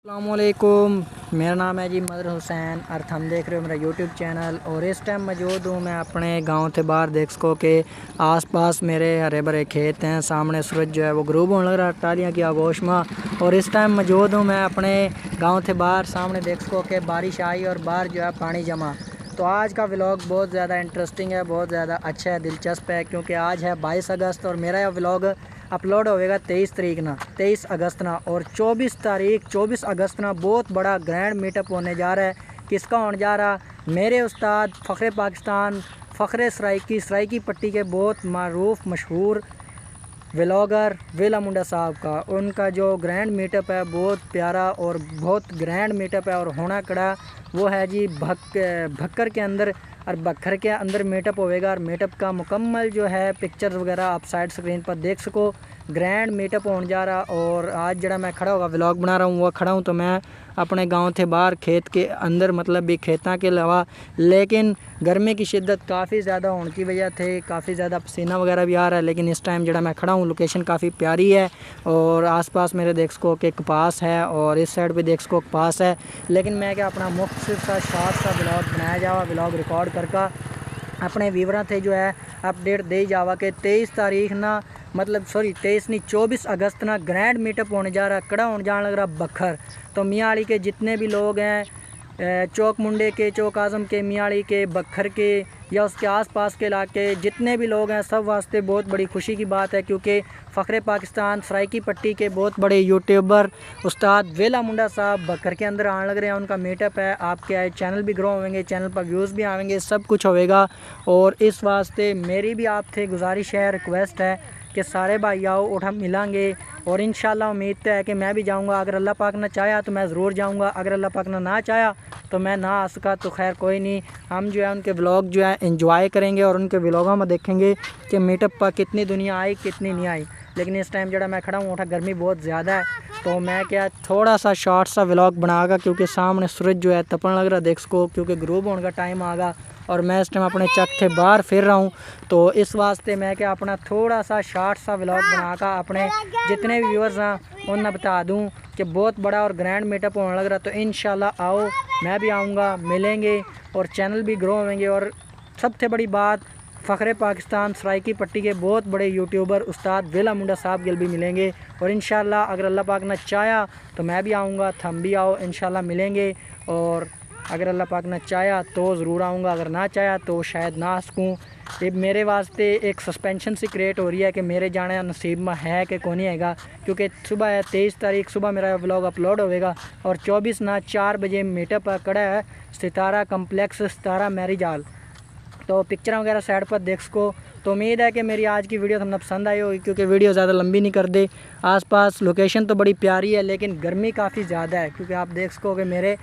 अस्सलामुअलैकुम, मेरा नाम है जी मदर हुसैन और हम देख रहे हो मेरा यूट्यूब चैनल। और इस टाइम मौजूद हूँ मैं अपने गांव के बाहर। देख सको के आसपास मेरे हरे भरे खेत हैं। सामने सूरज जो है वो गरूब होने लग रहा है टालियाँ की आगोश में। और इस टाइम मौजूद हूँ मैं अपने गाँव के बाहर। सामने देख सको के बारिश आई और बाहर जो है पानी जमा। तो आज का व्लॉग बहुत ज़्यादा इंटरेस्टिंग है, बहुत ज़्यादा अच्छा है, दिलचस्प है, क्योंकि आज है 22 अगस्त और मेरा यह व्लॉग अपलोड होएगा 23 अगस्त ना। और 24 अगस्त ना बहुत बड़ा ग्रैंड मीटअप होने जा रहा है। किसका होने जा रहा? मेरे उस्ताद फ़ख्र पाकिस्तान फ़ख्र सराइकी पट्टी के बहुत मारूफ मशहूर व्लॉगर वेला मुंडा साहब का। उनका जो ग्रैंड मीटअप है बहुत प्यारा और बहुत ग्रैंड मीटअप है। और होना कड़ा वो है जी भक्कर के अंदर और बखर के अंदर मीटअप होएगा। और मीटअप का मुकम्मल जो है पिक्चर्स वगैरह आप साइड स्क्रीन पर देख सको। ग्रैंड मीटअप होने जा रहा। और आज जरा मैं खड़ा होगा व्लॉग बना रहा हूँ, वो खड़ा हूँ तो मैं अपने गांव थे बाहर खेत के अंदर, मतलब भी खेतों के अलावा। लेकिन गर्मी की शिद्दत काफ़ी ज़्यादा होने की वजह थे काफ़ी ज़्यादा पसीना वगैरह भी आ रहा है। लेकिन इस टाइम जरा मैं खड़ा हूँ, लोकेशन काफ़ी प्यारी है। और आसपास मेरे देख सको के कपास है और इस साइड पे देख सको कपास है। लेकिन मैं क्या अपना मुख्तसर सा शॉर्ट सा व्लॉग बनाया जावा, व्लॉग रिकॉर्ड करके अपने व्यूवरां थे जो है अपडेट दे जावा के 23 तारीख ना, मतलब सॉरी 23 नहीं 24 अगस्त ना ग्रैंड मीटअप होने जा रहा, कड़ा होने जाने लग रहा बखर। तो मियाँवाली के जितने भी लोग हैं, चौक मुंडे के, चौक आज़म के, मियाँवाली के, बखर के या उसके आसपास के इलाके जितने भी लोग हैं, सब वास्ते बहुत बड़ी खुशी की बात है। क्योंकि फ़ख्र पाकिस्तान सराइकी पट्टी के बहुत बड़े यूट्यूबर उस्ताद वेला मुंडा साहब बखर के अंदर आने लग रहे हैं। उनका मीटअप है, आपके चैनल भी ग्रो होंगे, चैनल पर व्यूज़ भी आएंगे, सब कुछ होएगा। और इस वास्ते मेरी भी आप थे गुजारिश है, रिक्वेस्ट है कि सारे भाई आओ और हम मिलेंगे। और इंशाल्लाह उम्मीद तो है कि मैं भी जाऊंगा। अगर अल्लाह पाक ने चाहा तो मैं ज़रूर जाऊंगा, अगर अल्लाह पाक ने ना चाहा तो मैं ना आ सका तो खैर कोई नहीं। हम जो है उनके व्लॉग जो है एंजॉय करेंगे और उनके व्लॉगों में देखेंगे कि मीटअप पर कितनी दुनिया आई कितनी नहीं आई। लेकिन इस टाइम जरा मैं खड़ा हूँ उठा, गर्मी बहुत ज़्यादा है, तो मैं क्या थोड़ा सा शॉर्ट सा व्लॉग बनागा। क्योंकि सामने सूरज जो है तपन लग रहा देख सको, क्योंकि ग्रूब होने का टाइम आगा और मैं इस टाइम अपने चक थे बाहर फिर रहा हूँ। तो इस वास्ते मैं क्या अपना थोड़ा सा शॉर्ट सा व्लॉग बनाकर अपने जितने भी व्यूअर्स हैं उन्हें बता दूँ कि बहुत बड़ा और ग्रैंड मीटअप होने लग रहा। तो इंशाल्लाह आओ, मैं भी आऊँगा, मिलेंगे और चैनल भी ग्रो होंगे। और सबसे बड़ी बात, फ़ख्र पाकिस्तान सराइकी पट्टी के बहुत बड़े यूट्यूबर उस्ताद वेला मुंडा साहब गिल भी मिलेंगे। और इंशाल्लाह अगर अल्लाह पाक ने चाहा तो मैं भी आऊँगा, थम भी आओ, इंशाल्लाह मिलेंगे। और अगर अल्लाह पाक ने चाहा तो ज़रूर आऊँगा, अगर ना चाहा तो शायद ना आ सकूँ। ये मेरे वास्ते एक सस्पेंशन सी क्रिएट हो रही है कि मेरे जाने नसीब में है कि कौन हैगा। क्योंकि सुबह है 23 तारीख सुबह मेरा व्लॉग अपलोड होएगा और 24 ना 4 बजे मीटअप कड़ा है सितारा कम्प्लेक्स सितारा मैरिज हॉल। तो पिक्चर वगैरह साइड पर देख सको। तो उम्मीद है कि मेरी आज की वीडियो तुमने पसंद आई होगी, क्योंकि वीडियो ज़्यादा लंबी नहीं कर दे। आसपास लोकेशन तो बड़ी प्यारी है लेकिन गर्मी काफ़ी ज़्यादा है। क्योंकि आप देख सको कि मेरे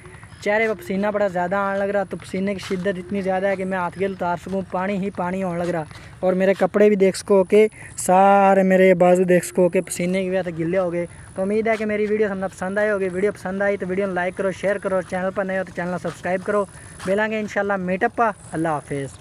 चेहरे पर पसीना बड़ा ज़्यादा आने लग रहा। तो पसीने की शिद्दत इतनी ज़्यादा है कि मैं हाथ गिल उतार सकूँ, पानी ही पानी होने लग रहा। और मेरे कपड़े भी देख सको कि सारे मेरे बाजू देख सको कि पसीने की वजह से गिले हो गए। तो उम्मीद है कि मेरी वीडियो तुमने पसंद आई होगी। वीडियो पसंद आई तो वीडियो को लाइक करो, शेयर करो, चैनल पर नए हो तो चैनल सब्सक्राइब करो। मिलेंगे इंशाल्लाह मीटअप पर। अल्लाह हाफिज़।